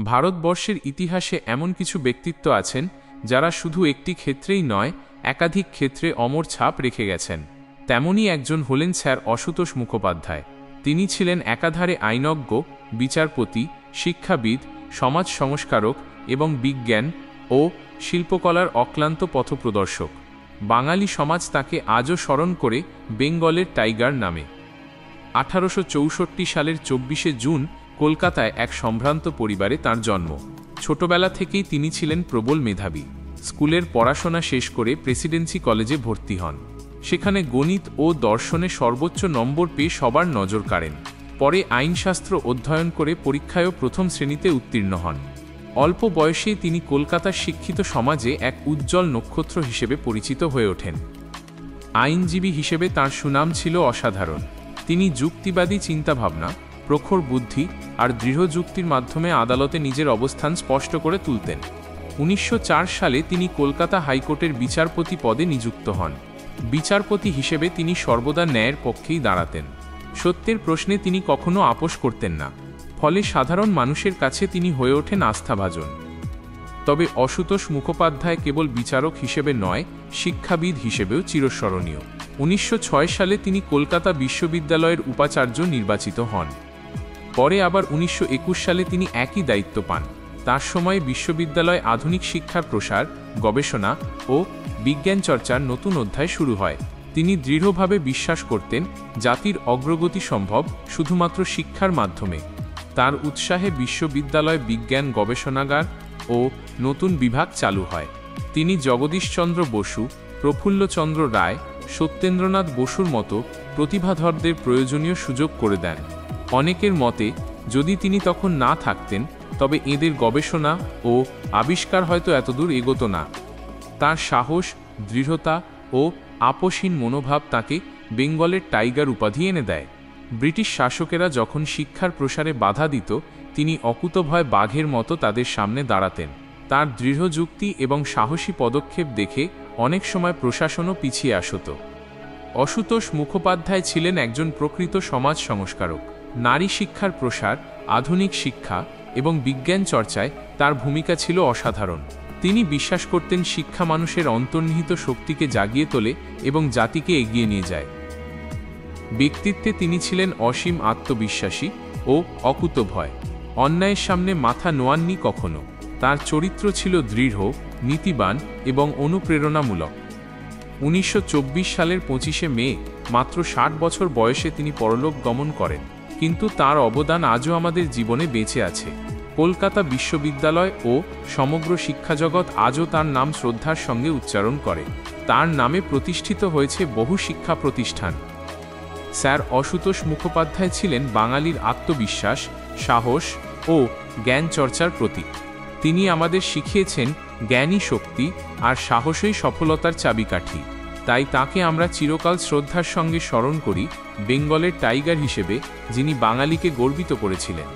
ভারতবর্ষের ইতিহাসে এমন কিছু ব্যক্তিত্ব আছেন যারা শুধু একটি ক্ষেত্রেই নয়, একাধিক ক্ষেত্রে অমর ছাপ রেখে গেছেন। তেমনই একজন হলেন স্যার অশুতোষ মুখোপাধ্যায়। তিনি ছিলেন একাধারে আইনজ্ঞ, বিচারপতি, শিক্ষাবিদ, সমাজ সংস্কারক এবং বিজ্ঞান ও শিল্পকলার অক্লান্ত পথপ্রদর্শক। বাঙালি সমাজ তাকে আজও স্মরণ করে বেঙ্গলের টাইগার নামে। 1864 সালের 24শে জুন কলকাতায় এক সম্ভ্রান্ত পরিবারে তাঁর জন্ম। ছোটবেলা থেকেই তিনি ছিলেন প্রবল মেধাবী। স্কুলের পড়াশোনা শেষ করে প্রেসিডেন্সি কলেজে ভর্তি হন। সেখানে গণিত ও দর্শনে সর্বোচ্চ নম্বর পেয়ে সবার নজর কাড়েন। পরে আইনশাস্ত্র অধ্যয়ন করে পরীক্ষায়ও প্রথম শ্রেণীতে উত্তীর্ণ হন। অল্প বয়সেই তিনি কলকাতার শিক্ষিত সমাজে এক উজ্জ্বল নক্ষত্র হিসেবে পরিচিত হয়ে ওঠেন। আইনজীবী হিসেবে তাঁর সুনাম ছিল অসাধারণ। তিনি যুক্তিবাদী চিন্তাভাবনা, প্রখর বুদ্ধি আর দৃঢ় যুক্তির মাধ্যমে আদালতে নিজের অবস্থান স্পষ্ট করে তুলতেন। 1904 সালে তিনি কলকাতা হাইকোর্টের বিচারপতি পদে নিযুক্ত হন। বিচারপতি হিসেবে তিনি সর্বদা ন্যায়ের পক্ষেই দাঁড়াতেন। সত্যের প্রশ্নে তিনি কখনো আপোস করতেন না। ফলে সাধারণ মানুষের কাছে তিনি হয়ে ওঠেন আস্থাভাজন। তবে অশুতোষ মুখোপাধ্যায় কেবল বিচারক হিসেবে নয়, শিক্ষাবিদ হিসেবেও চিরস্মরণীয়। 1906 সালে তিনি কলকাতা বিশ্ববিদ্যালয়ের উপাচার্য নির্বাচিত হন। পরে আবার 1921 সালে তিনি একই দায়িত্ব পান। তার সময়ে বিশ্ববিদ্যালয়ে আধুনিক শিক্ষার প্রসার, গবেষণা ও বিজ্ঞান চর্চার নতুন অধ্যায় শুরু হয়। তিনি দৃঢ়ভাবে বিশ্বাস করতেন জাতির অগ্রগতি সম্ভব শুধুমাত্র শিক্ষার মাধ্যমে। তার উৎসাহে বিশ্ববিদ্যালয় বিজ্ঞান গবেষণাগার ও নতুন বিভাগ চালু হয়। তিনি জগদীশচন্দ্র বসু, প্রফুল্লচন্দ্র রায়, সত্যেন্দ্রনাথ বসুর মতো প্রতিভাধরদের প্রয়োজনীয় সুযোগ করে দেন। অনেকের মতে যদি তিনি তখন না থাকতেন তবে এদের গবেষণা ও আবিষ্কার হয়তো এতদূর এগোতো না। তার সাহস, দৃঢ়তা ও আপোষহীন মনোভাব তাকে বেঙ্গলের টাইগার উপাধি এনে দেয়। ব্রিটিশ শাসকেরা যখন শিক্ষার প্রসারে বাধা দিত, তিনি অকুতোভয় বাঘের মতো তাদের সামনে দাঁড়াতেন। তার দৃঢ় যুক্তি এবং সাহসী পদক্ষেপ দেখে অনেক সময় প্রশাসনও পিছিয়ে আসত। অশুতোষ মুখোপাধ্যায় ছিলেন একজন প্রকৃত সমাজ সংস্কারক। নারী শিক্ষার প্রসার, আধুনিক শিক্ষা এবং বিজ্ঞান চর্চায় তার ভূমিকা ছিল অসাধারণ। তিনি বিশ্বাস করতেন শিক্ষা মানুষের অন্তর্নিহিত শক্তিকে জাগিয়ে তোলে এবং জাতিকে এগিয়ে নিয়ে যায়। ব্যক্তিত্বে তিনি ছিলেন অসীম আত্মবিশ্বাসী ও অকুতোভয়। অন্যায়ের সামনে মাথা নোয়াননি কখনো। তার চরিত্র ছিল দৃঢ়, নীতিবান এবং অনুপ্রেরণামূলক। 1924 সালের 25শে মে মাত্র 60 বছর বয়সে তিনি পরলোক গমন করেন, কিন্তু তার অবদান আজও আমাদের জীবনে বেঁচে আছে। কলকাতা বিশ্ববিদ্যালয় ও সমগ্র শিক্ষাজগৎ আজও তার নাম শ্রদ্ধার সঙ্গে উচ্চারণ করে। তার নামে প্রতিষ্ঠিত হয়েছে বহু শিক্ষা প্রতিষ্ঠান। স্যার অশুতোষ মুখোপাধ্যায় ছিলেন বাঙালির আত্মবিশ্বাস, সাহস ও জ্ঞান চর্চার প্রতীক। তিনি আমাদের শিখিয়েছেন জ্ঞানই শক্তি আর সাহসই সফলতার চাবিকাঠি। তাই তাকে আমরা চিরকাল শ্রদ্ধার সঙ্গে স্মরণ করি বেঙ্গলের টাইগার হিসেবে, যিনি বাঙালিকে গর্বিত করেছিলেন।